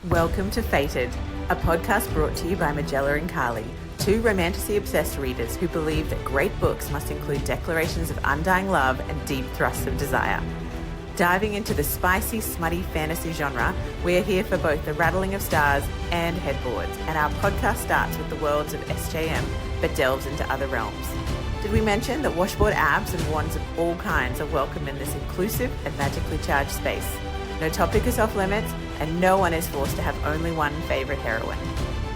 Welcome to Fated, a podcast brought to you by Majella and Carlie, two romantasy-obsessed readers who believe that great books must include declarations of undying love and deep thrusts of desire. Diving into the spicy, smutty fantasy genre, we are here for both the rattling of stars and headboards, and our podcast starts with the worlds of SJM, but delves into other realms. Did we mention that washboard abs and wands of all kinds are welcome in this inclusive and magically charged space? No topic is off limits, and no one is forced to have only one favourite heroine.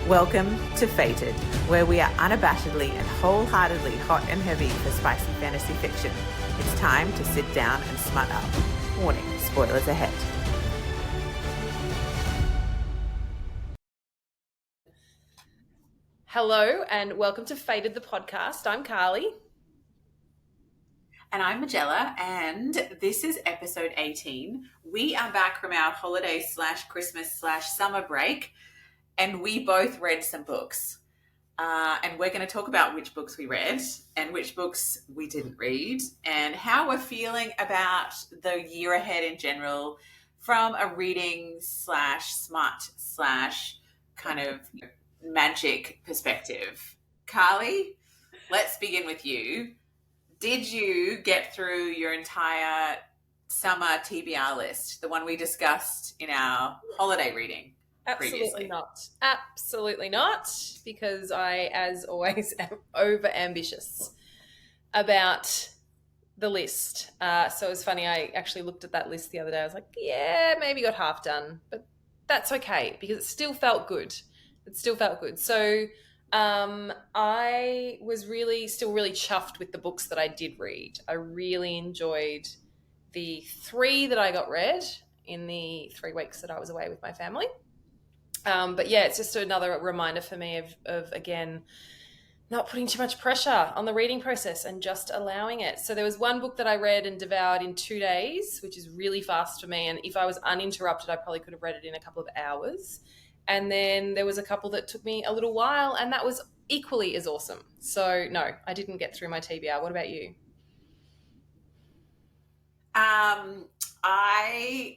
Welcome to Fated, where we are unabashedly and wholeheartedly hot and heavy for spicy fantasy fiction. It's time to sit down and smut up. Warning, spoilers ahead. Hello and welcome to Fated the podcast. I'm Carlie. And I'm Majella, and this is episode 18. We are back from our holiday / Christmas / summer break, and we both read some books. And we're going to talk about which books we read and which books we didn't read and how we're feeling about the year ahead in general from a reading / smut / kind of magic perspective. Carlie, let's begin with you. Did you get through your entire summer TBR list, the one we discussed in our holiday reading previously? Absolutely not, because I, as always, am over ambitious about the list. So it was funny, I actually looked at that list the other day. I was like, yeah, maybe got half done, but that's okay because it still felt good. So I was still really chuffed with the books that I did read. I really enjoyed the 3 that I got read in the 3 weeks that I was away with my family. But yeah, it's just another reminder for me of again, not putting too much pressure on the reading process and just allowing it. So there was one book that I read and devoured in 2 days, which is really fast for me. And if I was uninterrupted, I probably could have read it in a couple of hours. And then there was a couple that took me a little while, and that was equally as awesome. So no, I didn't get through my TBR. What about you? I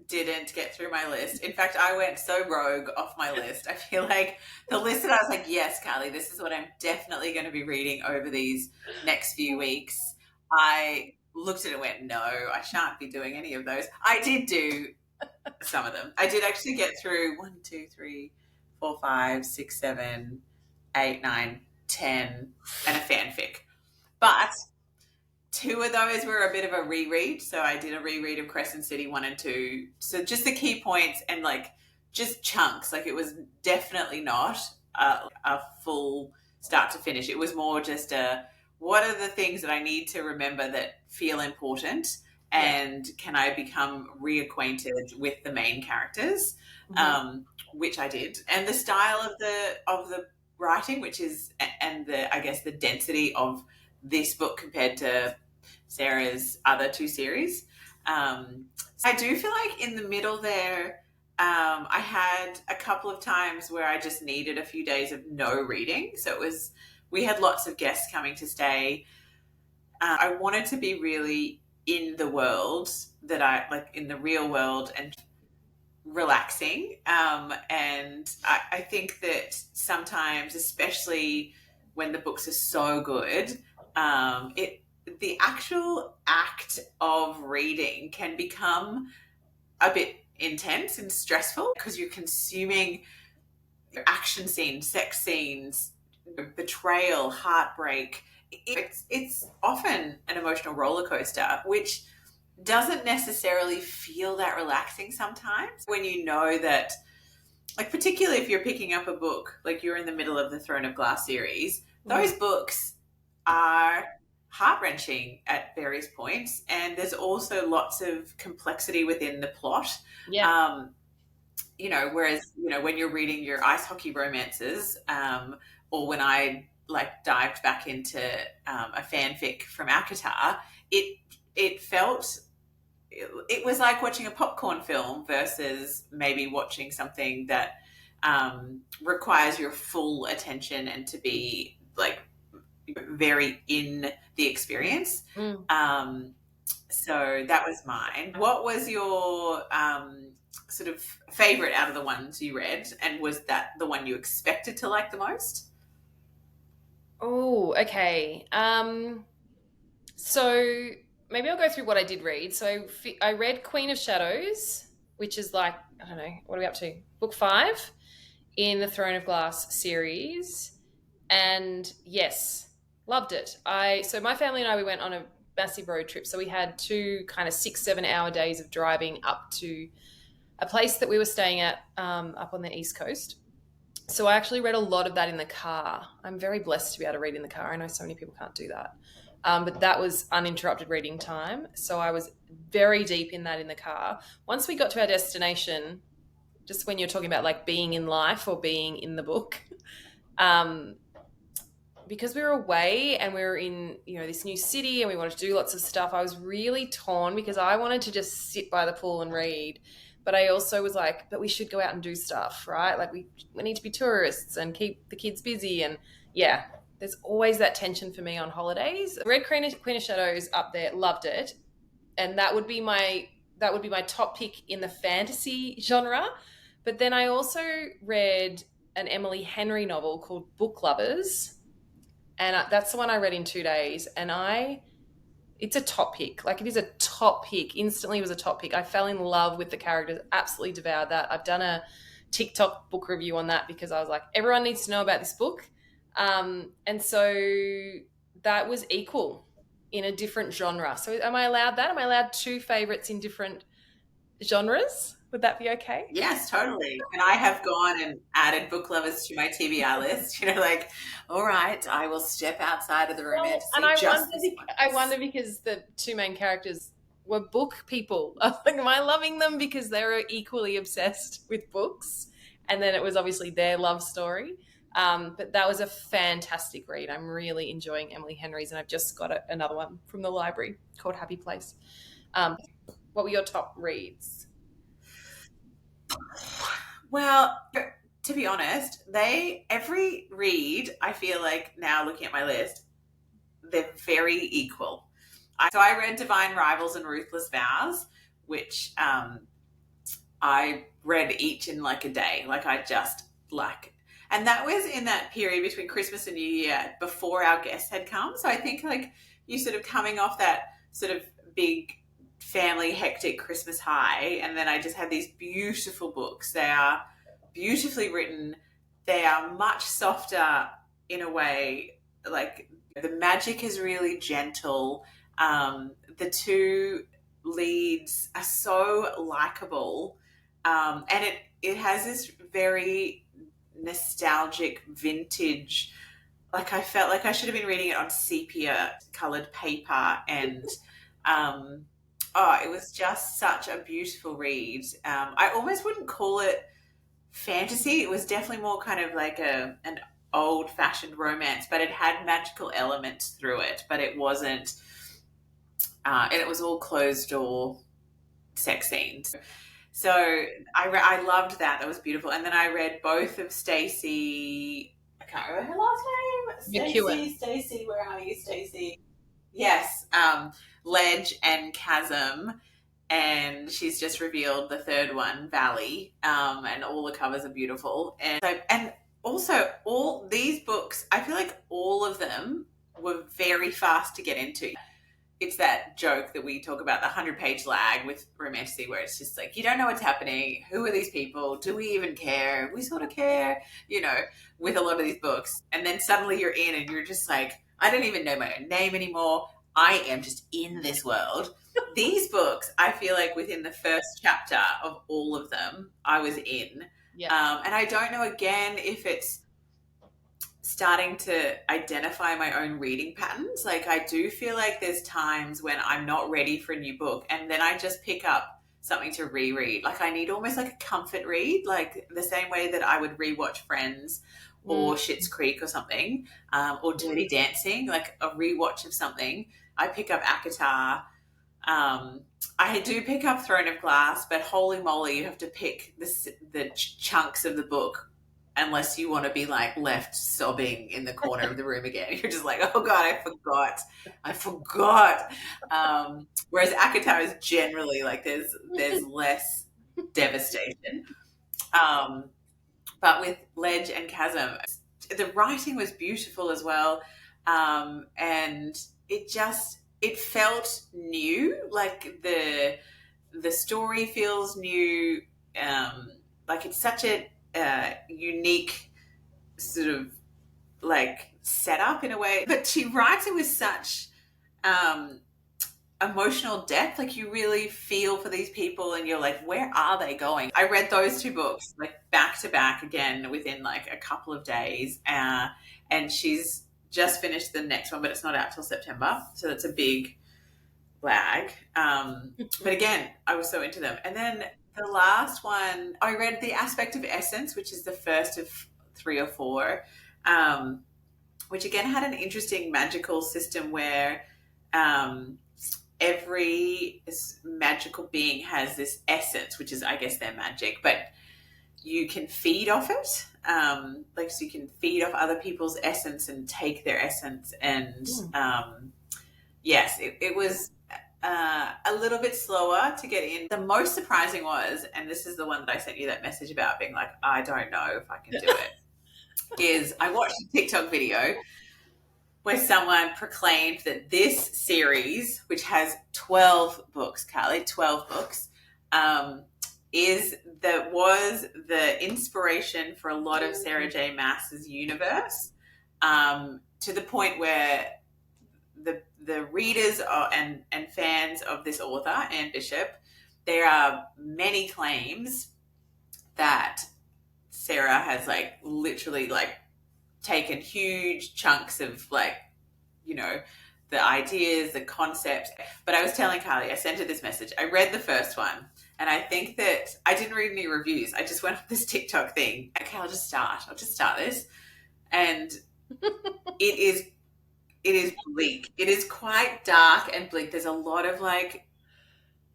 didn't get through my list. In fact, I went so rogue off my list. I feel like the list that I was like, yes, Carlie, this is what I'm definitely going to be reading over these next few weeks. I looked at it and went, no, I shan't be doing any of those. I did do some of them. I did actually get through 1, 2, 3, 4, 5, 6, 7, 8, 9, 10, and a fanfic. But 2 of those were a bit of a reread. So I did a reread of Crescent City 1 and 2. So just the key points and like just chunks. Like it was definitely not a full start to finish. It was more just what are the things that I need to remember that feel important, and can I become reacquainted with the main characters, which I did, and the style of the writing, which is, and I guess the density of this book compared to Sarah's other 2 series. I do feel like in the middle there, I had a couple of times where I just needed a few days of no reading. So we had lots of guests coming to stay. I wanted to be really in the world that I like, in the real world, and relaxing. And I think that sometimes, especially when the books are so good, the actual act of reading can become a bit intense and stressful because you're consuming action scenes, sex scenes, betrayal, heartbreak. It's often an emotional roller coaster, which doesn't necessarily feel that relaxing sometimes when you know that, like, particularly if you're picking up a book, like you're in the middle of the Throne of Glass series, those books are heart-wrenching at various points, and there's also lots of complexity within the plot. Whereas when you're reading your ice hockey romances, or when I like dived back into a fanfic from Akatar, it felt, it was like watching a popcorn film versus maybe watching something that requires your full attention and to be like very in the experience. So that was mine. What was your sort of favorite out of the ones you read, and was that the one you expected to like the most? Oh, okay. So maybe I'll go through what I did read. So I read Queen of Shadows, which is like, I don't know, what are we up to? Book 5 in the Throne of Glass series. And yes, loved it. I So my family and I, we went on a massive road trip. So we had 2 kind of 6-7 hour days of driving up to a place that we were staying at, up on the East Coast. So I actually read a lot of that in the car. I'm very blessed to be able to read in the car. I know so many people can't do that. But that was uninterrupted reading time. So I was very deep in that in the car. Once we got to our destination, just when you're talking about like being in life or being in the book, um, because we were away and we were in, this new city and we wanted to do lots of stuff, I was really torn because I wanted to just sit by the pool and read. But I also was like, but we should go out and do stuff, right? Like we need to be tourists and keep the kids busy. And yeah, there's always that tension for me on holidays. Read Queen of Shadows up there, loved it. And that would be my top pick in the fantasy genre. But then I also read an Emily Henry novel called Book Lovers, and that's the one I read in 2 days. And it's a top pick. Like, it is a top pick. Instantly was a top pick. I fell in love with the characters. Absolutely devoured that. I've done a TikTok book review on that because I was like, everyone needs to know about this book. And so that was equal in a different genre. So am I allowed that? Am I allowed 2 favorites in different genres? Would that be okay? Yes, totally. And I have gone and added book lovers to my TBR list. Like, all right, I will step outside of the Well, and romanticy just this I once. wonder because the 2 main characters were book people. I was like, am I loving them because they were equally obsessed with books? And then it was obviously their love story. But that was a fantastic read. I'm really enjoying Emily Henry's, and I've just got another one from the library called Happy Place. Um, what were your top reads? Well, to be honest, every read, I feel like now looking at my list, they're very equal. So I read Divine Rivals and Ruthless Vows, which I read each in like a day. Like, I just like, and that was in that period between Christmas and New Year before our guests had come. So I think like you sort of coming off that sort of big family hectic Christmas high, and then I just had these beautiful books. They are beautifully written. They are much softer in a way. Like, the magic is really gentle. The 2 leads are so likable, and it has this very nostalgic vintage. Like, I felt like I should have been reading it on sepia colored paper, and it was just such a beautiful read. I almost wouldn't call it fantasy. It was definitely more kind of like an old fashioned romance, but it had magical elements through it. But it wasn't, and it was all closed door sex scenes. So I loved that. That was beautiful. And then I read both of Stacey. I can't remember her last name. McEwen. Stacey, where are you, Stacey? Yes, Ledge and Chasm, and she's just revealed the third one, Valley, and all the covers are beautiful. And also all these books, I feel like all of them were very fast to get into. It's that joke that we talk about, the 100-page lag with romantasy, where it's just like, you don't know what's happening. Who are these people? Do we even care? We sort of care, with a lot of these books. And then suddenly you're in and you're just like, I don't even know my own name anymore. I am just in this world. These books, I feel like within the first chapter of all of them, I was in. Yeah. And I don't know, again, if it's starting to identify my own reading patterns. Like, I do feel like there's times when I'm not ready for a new book, and then I just pick up something to reread. Like, I need almost like a comfort read, like the same way that I would rewatch Friends or Schitt's Creek or something, or Dirty Dancing, like a rewatch of something. I pick up Akatar. I do pick up Throne of Glass, but holy moly, you have to pick the chunks of the book unless you want to be like left sobbing in the corner of the room again. You're just like, oh God, I forgot. Whereas Akatar is generally like there's less devastation. Um, but with Ledge and Chasm, the writing was beautiful as well, and it felt new. Like the story feels new. Um, like it's such a unique sort of like setup in a way, but she writes it with such um, emotional depth. Like you really feel for these people, and you're like, where are they going? I read those two books like back to back again within like a couple of days, and she's just finished the next one, but it's not out till September, so that's a big lag. But again, I was so into them, and then the last one I read, The Aspect of Essence, which is the first of three or four. Um, which again had an interesting magical system where um, every magical being has this essence, which is, I guess, their magic, but you can feed off it. Like, so you can feed off other people's essence and take their essence. And yes, it was a little bit slower to get in. The most surprising was, and this is the one that I sent you that message about, being like, I don't know if I can do it, is I watched a TikTok video where someone proclaimed that this series, which has 12 books, Carlie, 12 books, um, was the inspiration for a lot of Sarah J. Maas's universe, to the point where the readers and fans of this author, Anne Bishop, there are many claims that Sarah has like literally like taken huge chunks of like, you know, the ideas, the concepts. But I was telling Carlie, I sent her this message. I read the first one, and I think that I didn't read any reviews. I just went on this TikTok thing. Okay, I'll just start this. And it is bleak. It is quite dark and bleak. There's a lot of like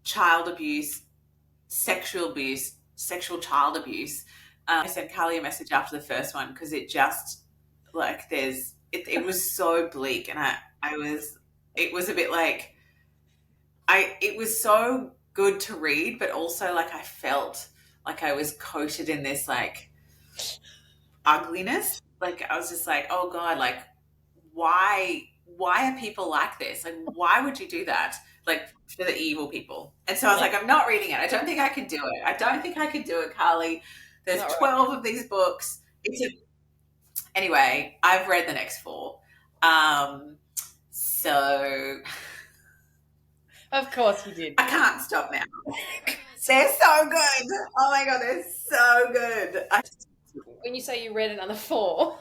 child abuse, sexual child abuse. I sent Carlie a message after the first one because it just like it was so bleak, and it was a bit like it was so good to read, but also like I felt like I was coated in this like ugliness. Like I was just like, oh God, like why are people like this? Like why would you do that? Like for the evil people. And so I was like, I'm not reading it. I don't think I can do it. I don't think I can do it, Carlie. There's 12 of these books. Anyway, I've read the next four. So Of course you did. I can't stop now. They're so good. Oh my God, they're so good. When you say you read another four,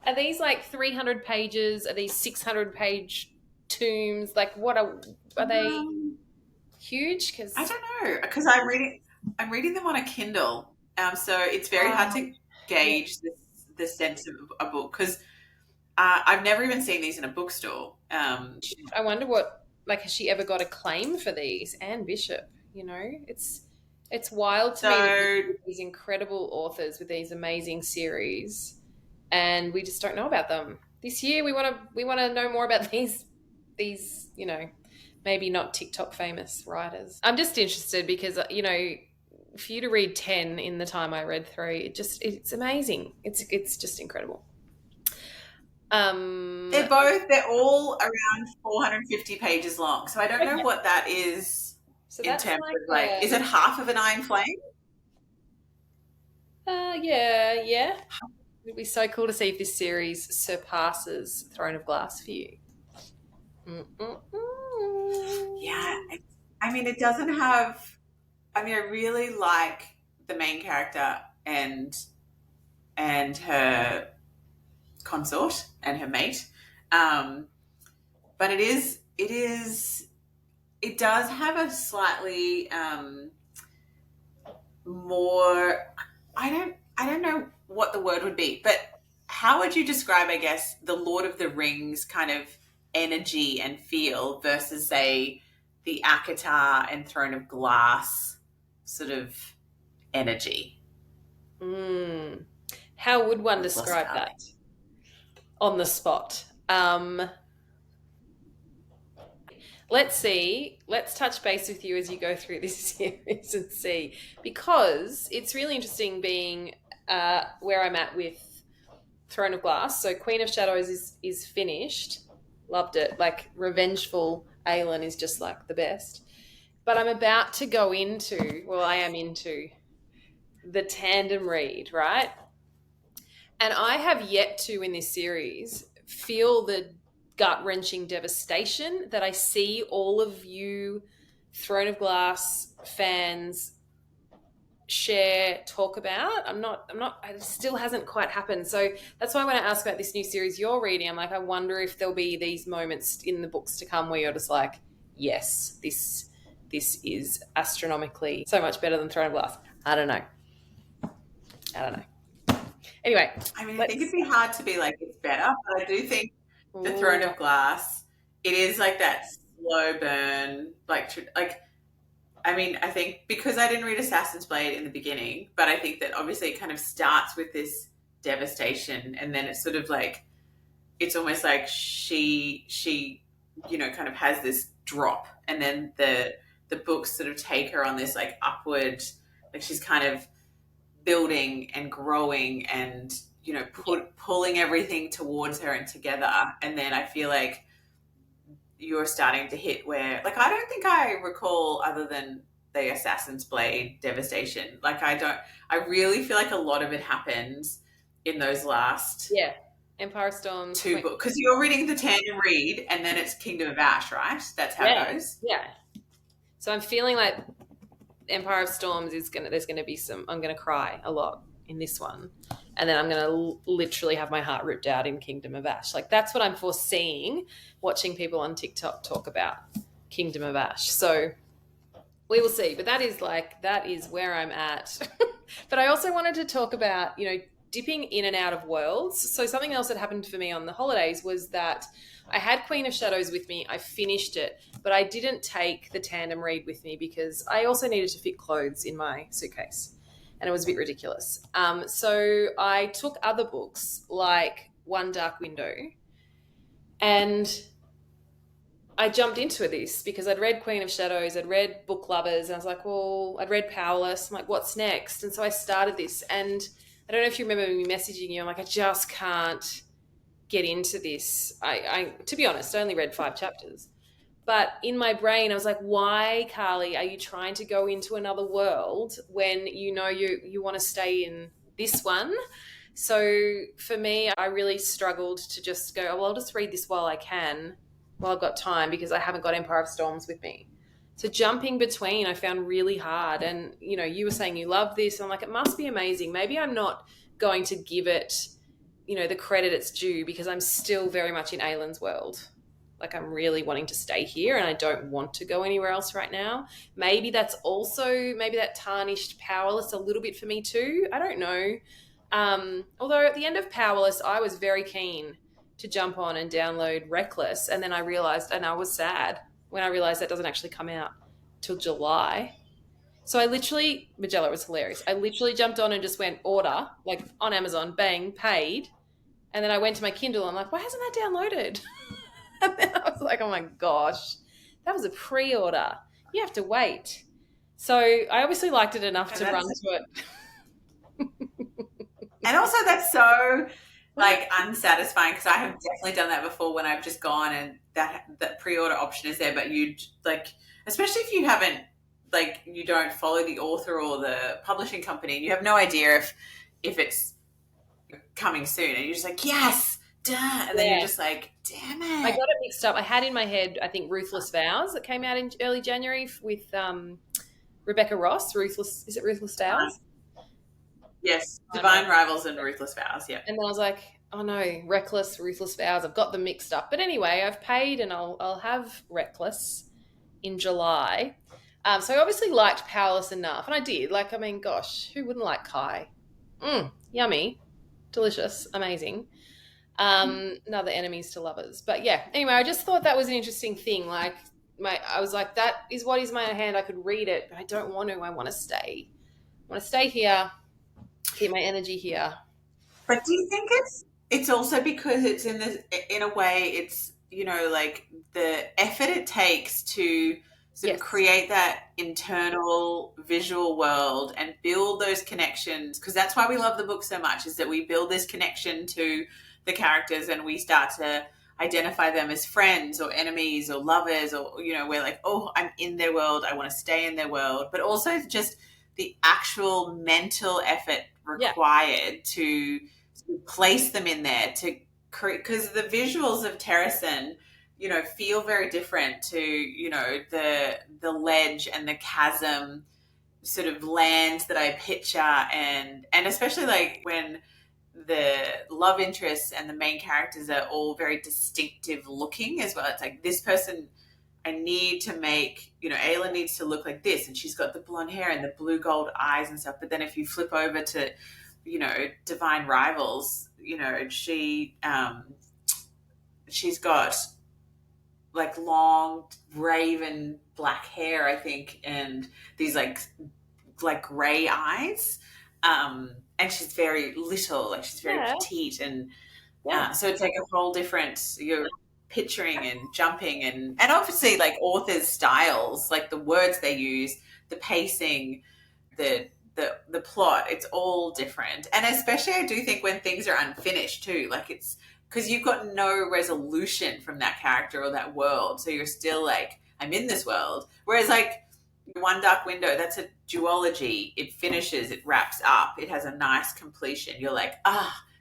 are these like 300 pages? Are these 600-page tomes? Like what are they huge? Because I don't know, because I'm reading them on a Kindle. So it's very hard to gauge the sense of a book, because I've never even seen these in a bookstore. I wonder what, like, has she ever got a claim for these? Anne Bishop, you know, it's wild to me that these incredible authors with these amazing series, and we just don't know about them. This year, we want to know more about these, you know, maybe not TikTok famous writers. I'm just interested because, you know, for you to read 10 in the time I read 3, it's amazing. It's just incredible. They're all around 450 pages long. So I don't know what that is in terms of like, is it half of an Iron Flame? Yeah. It'd be so cool to see if this series surpasses Throne of Glass for you. Yeah. I mean, it doesn't have, I mean, I really like the main character and her consort and her mate. But it does have a slightly more, I don't know what the word would be, but how would you describe, I guess, the Lord of the Rings kind of energy and feel versus, say, the ACOTAR and Throne of Glass sort of energy? How would one describe that on the spot? let's see. Let's touch base with you as you go through this series and see, because it's really interesting being where I'm at with Throne of Glass. So Queen of Shadows is finished. Loved it. Like revengeful Aelin is just like the best. But I'm about to go into, well, I am into the tandem read, right? And I have yet to, in this series, feel the gut wrenching devastation that I see all of you Throne of Glass fans share, talk about. It still hasn't quite happened. So that's why when I ask about this new series you're reading, I'm like, I wonder if there'll be these moments in the books to come where you're just like, yes, this is astronomically so much better than Throne of Glass. I don't know. I don't know. Anyway, I mean, I think it'd be hard to be like it's better, but I do think the Throne of Glass, it is like that slow burn, like I mean, I think because I didn't read Assassin's Blade in the beginning, but I think that obviously it kind of starts with this devastation, and then it's sort of like it's almost like she kind of has this drop, and then the books sort of take her on this like upward, like she's kind of building and growing and pulling everything towards her and together, and then I feel like you're starting to hit where like I don't think I recall other than the Assassin's Blade devastation. Like I really feel like a lot of it happens in those last yeah, Empire Storms two books because you're reading the tandem read and then it's Kingdom of Ash, right? That's how it goes. Yeah. So I'm feeling like Empire of Storms there's gonna be I'm gonna cry a lot in this one, and then I'm gonna literally have my heart ripped out in Kingdom of Ash. Like that's what I'm foreseeing watching people on TikTok talk about Kingdom of Ash. So we will see, but that is where I'm at. But I also wanted to talk about dipping in and out of worlds. So something else that happened for me on the holidays was that I had Queen of Shadows with me. I finished it, but I didn't take the tandem read with me because I also needed to fit clothes in my suitcase, and it was a bit ridiculous. So I took other books like One Dark Window, and I jumped into this because I'd read Queen of Shadows, I'd read Book Lovers, and I was like, well, I'd read Powerless. I'm like, what's next? And so I started this, and I don't know if you remember me messaging you. I'm like, I just can't get into this. I to be honest, I only read 5 chapters. But in my brain, I was like, why, Carlie, are you trying to go into another world when you want to stay in this one? So for me, I really struggled to just go, well, I'll just read this while I can, while I've got time, because I haven't got Empire of Storms with me. So jumping between, I found really hard. And, you were saying you love this. And I'm like, it must be amazing. Maybe I'm not going to give it, the credit it's due because I'm still very much in Aelin's world. Like I'm really wanting to stay here and I don't want to go anywhere else right now. Maybe that tarnished Powerless a little bit for me too. I don't know. Although at the end of Powerless, I was very keen to jump on and download Reckless. And then I realized, and I was sad when I realized that doesn't actually come out till July. So Majella was hilarious. I literally jumped on and just went order, like on Amazon, bang, paid. And then I went to my Kindle. I'm like, why hasn't that downloaded? And then I was like, oh my gosh, that was a pre-order. You have to wait. So I obviously liked it enough to run to it. And also that's so like unsatisfying because I have definitely done that before when I've just gone and that pre-order option is there, but you like, especially if you haven't like you don't follow the author or the publishing company and you have no idea if it's coming soon and you're just like, yes, duh, and then you're just like, damn it. I got it mixed up. I had in my head, I think, Ruthless Vows that came out in early January with Rebecca Ross. Is it Ruthless Vows? Yes, Divine Rivals and Ruthless Vows, yeah. And then I was like, oh no, Ruthless Vows. I've got them mixed up. But anyway, I've paid and I'll have Reckless in July. So I obviously liked Powerless enough. And I did. Like, I mean, gosh, who wouldn't like Kai? Yummy. Delicious. Amazing. Another enemies to lovers. But yeah, anyway, I just thought that was an interesting thing. Like, I was like, that is what is my hand. I could read it, but I don't want to. I want to stay. I want to stay here, keep my energy here. But do you think it's also because it's in a way like the effort it takes to sort of Yes. create that internal visual world and build those connections, because that's why we love the book so much, is that we build this connection to the characters and we start to identify them as friends or enemies or lovers, or we're like, oh, I'm in their world, I want to stay in their world. But also just the actual mental effort Yeah. required to place them in there, to because the visuals of Terrasen, feel very different to the ledge and the chasm sort of lands that I picture, and especially like when the love interests and the main characters are all very distinctive looking as well. It's like, this person I need to make, Ayla needs to look like this, and she's got the blonde hair and the blue gold eyes and stuff. But then if you flip over to, Divine Rivals, she's got like long raven black hair, I think, and these like gray eyes. And she's very little, like she's very Yeah. petite, and Yeah. so it's like a whole different, you're picturing and jumping, and obviously like authors' styles, like the words they use, the pacing, the plot, it's all different. And especially I do think when things are unfinished too, like it's because you've got no resolution from that character or that world, so you're still like, I'm in this world. Whereas like One Dark Window, that's a duology. It finishes, it wraps up, it has a nice completion. You're like,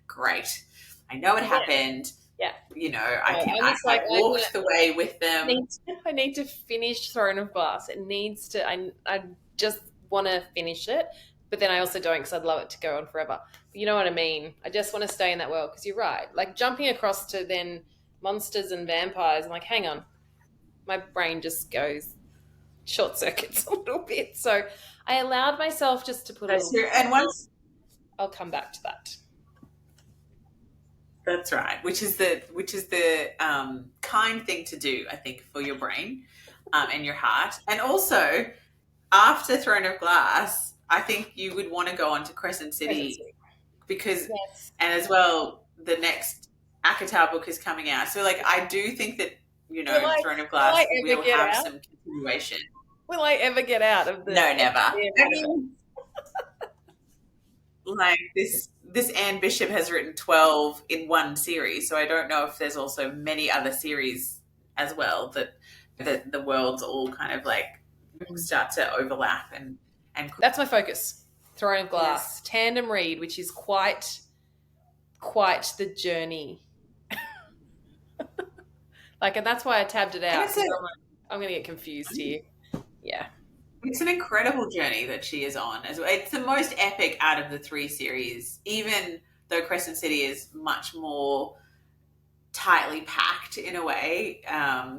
great, I know what Yeah. happened. Yeah. I can. I'm just I like, walked the way with them. I need to finish Throne of Glass. It needs to. I just want to finish it, but then I also don't, because I'd love it to go on forever. But you know what I mean? I just want to stay in that world, because you're right. Like jumping across to then monsters and vampires, I'm like, hang on, my brain just goes short circuits a little bit. So I allowed myself just to put a That's little. true. And once I'll come back to that. That's right, which is the kind thing to do, I think, for your brain, and your heart. And also, after Throne of Glass, I think you would want to go on to Crescent City, Presidency. because, Yes. and as well, the next Akatar book is coming out. So, like, I do think that Throne of Will I Glass ever will get have out? some continuation. Will I ever get out of the No, never. I universe? mean, like this Anne Bishop has written 12 in one series, so I don't know if there's also many other series as well that the worlds all kind of like start to overlap, and That's my focus. Throne of yes. Glass, tandem read, which is quite the journey. Like, and that's why I tabbed it And out, because I'm going to get confused here. Yeah. it's an incredible journey that she is on as well. It's the most epic out of the three series, even though Crescent City is much more tightly packed in a way. Yeah.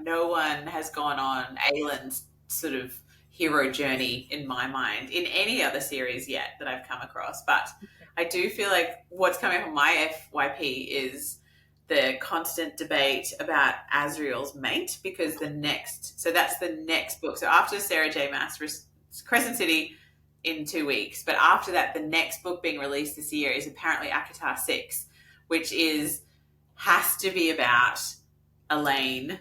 No one has gone on Aylin's sort of hero journey in my mind in any other series yet that I've come across. But I do feel like what's coming up on my FYP is the constant debate about Azriel's mate, because that's the next book. So after Sarah J. Maas, Crescent City in 2 weeks, but after that, the next book being released this year is apparently Akatar 6, which has to be about Elaine,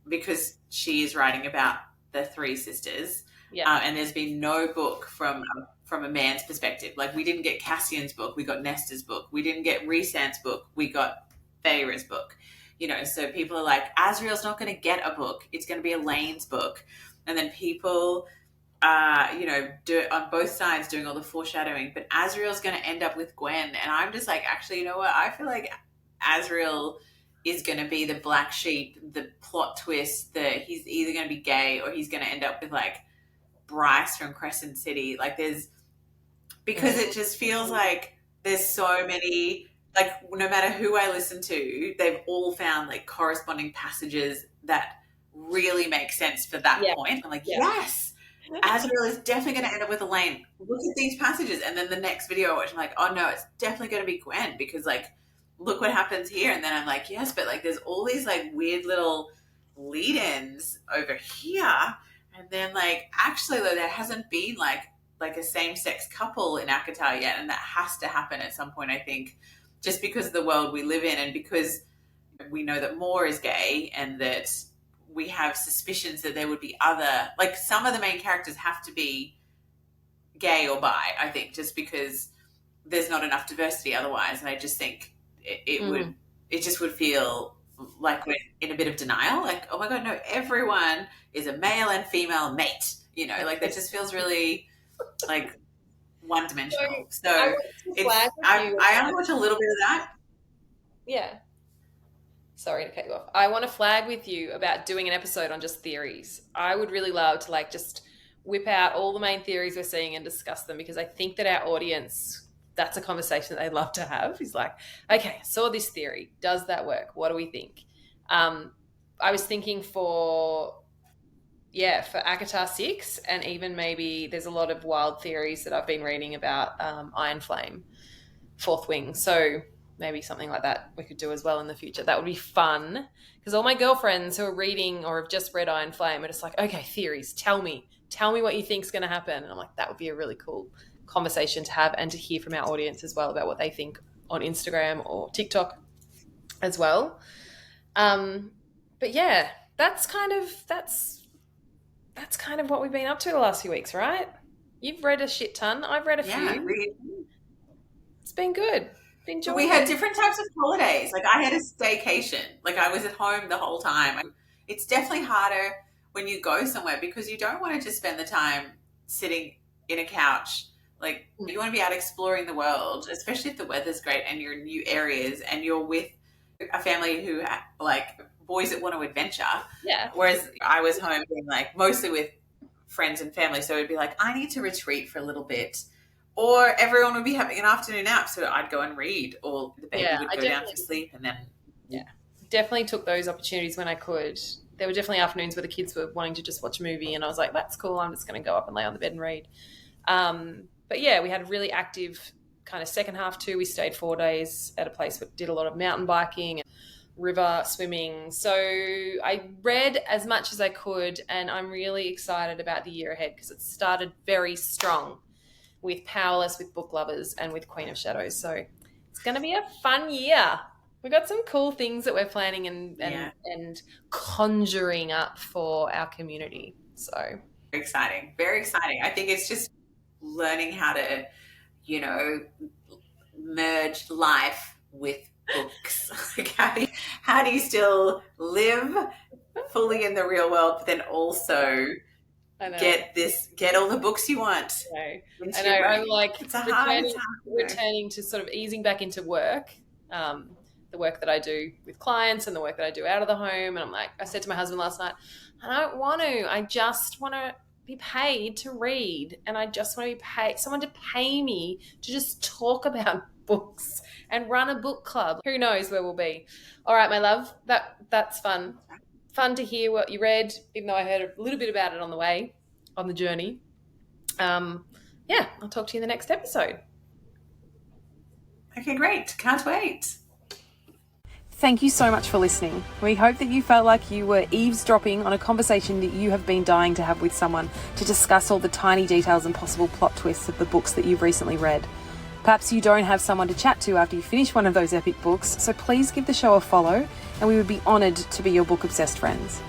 because she is writing about the three sisters. Yeah. And there's been no book from a man's perspective. Like, we didn't get Cassian's book, we got Nestor's book. We didn't get Rhysand's book, we got Feyre's book. So people are like, Azriel's not going to get a book. It's going to be Elaine's book. And then people do it on both sides, doing all the foreshadowing. But Azriel's going to end up with Gwen. And I'm just like, actually, you know what? I feel like Azriel is going to be the black sheep, the plot twist, that he's either going to be gay or he's going to end up with like Bryce from Crescent City. Like, because it just feels like there's so many, like, no matter who I listen to, they've all found like corresponding passages that really make sense for that point. I'm like, yes, Azriel is definitely going to end up with Elaine. Look at these passages. And then the next video I watch, I'm like, oh no, it's definitely going to be Gwen, because like, look what happens here. And then I'm like, yes, but like there's all these like weird little lead-ins over here. And then like, actually though, there hasn't been like a same-sex couple in Akatar yet, and that has to happen at some point, I think, just because of the world we live in, and because we know that Moore is gay and that we have suspicions that there would be other, like some of the main characters have to be gay or bi, I think, just because there's not enough diversity otherwise. And I just think it just would feel like we're in a bit of denial. Like, oh my God, no, everyone is a male and female mate, like that just feels really like one dimensional. So I only watch a little bit of that. Yeah. Sorry to cut you off. I want to flag with you about doing an episode on just theories. I would really love to just whip out all the main theories we're seeing and discuss them, because I think that our audience, that's a conversation that they'd love to have. Is like, okay, I saw this theory. Does that work? What do we think? I was thinking for ACOTAR 6, and even maybe there's a lot of wild theories that I've been reading about Iron Flame, Fourth Wing. So maybe something like that we could do as well in the future. That would be fun, because all my girlfriends who are reading or have just read Iron Flame are just like, okay, theories, tell me what you think's going to happen. And I'm like, that would be a really cool conversation to have, and to hear from our audience as well about what they think on Instagram or TikTok as well. But yeah, that's kind of what we've been up to the last few weeks, right? You've read a shit ton. I've read a few. It's been good. We had different types of holidays. Like I had a staycation. Like I was at home the whole time. It's definitely harder when you go somewhere, because you don't want to just spend the time sitting in a couch. Like you want to be out exploring the world, especially if the weather's great and you're in new areas and you're with a family who like boys that want to adventure. Yeah. Whereas I was home being like mostly with friends and family. So it'd be like, I need to retreat for a little bit. Or everyone would be having an afternoon nap, so I'd go and read, or the baby would go down to sleep, and then definitely took those opportunities when I could. There were definitely afternoons where the kids were wanting to just watch a movie, and I was like, that's cool, I'm just going to go up and lay on the bed and read. But yeah, we had a really active kind of second half too. We stayed 4 days at a place that did a lot of mountain biking and river swimming. So I read as much as I could, and I'm really excited about the year ahead, because it started very strong with Powerless, with Book Lovers, and with Queen of Shadows. So it's going to be a fun year. We've got some cool things that we're planning and conjuring up for our community. So very exciting. Very exciting. I think it's just learning how to, merge life with books. Like how do you still live fully in the real world, but then also get all the books you want. I know. I'm like returning to sort of easing back into work, the work that I do with clients and the work that I do out of the home. And I'm like, I said to my husband last night, I don't want to. I just want to be paid to read, and I just want to be paid, someone to pay me to just talk about books and run a book club. Who knows where we'll be. All right, my love, that's fun. Fun to hear what you read, even though I heard a little bit about it on the journey. I'll talk to you in the next episode. Okay, great. Can't wait. Thank you so much for listening. We hope that you felt like you were eavesdropping on a conversation that you have been dying to have with someone, to discuss all the tiny details and possible plot twists of the books that you've recently read. Perhaps you don't have someone to chat to after you finish one of those epic books, so please give the show a follow, and we would be honoured to be your book-obsessed friends.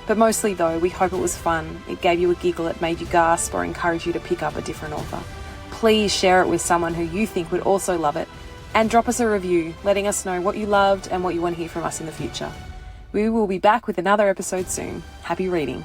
But mostly though, we hope it was fun. It gave you a giggle, it made you gasp, or encouraged you to pick up a different author. Please share it with someone who you think would also love it, and drop us a review, letting us know what you loved and what you want to hear from us in the future. We will be back with another episode soon. Happy reading.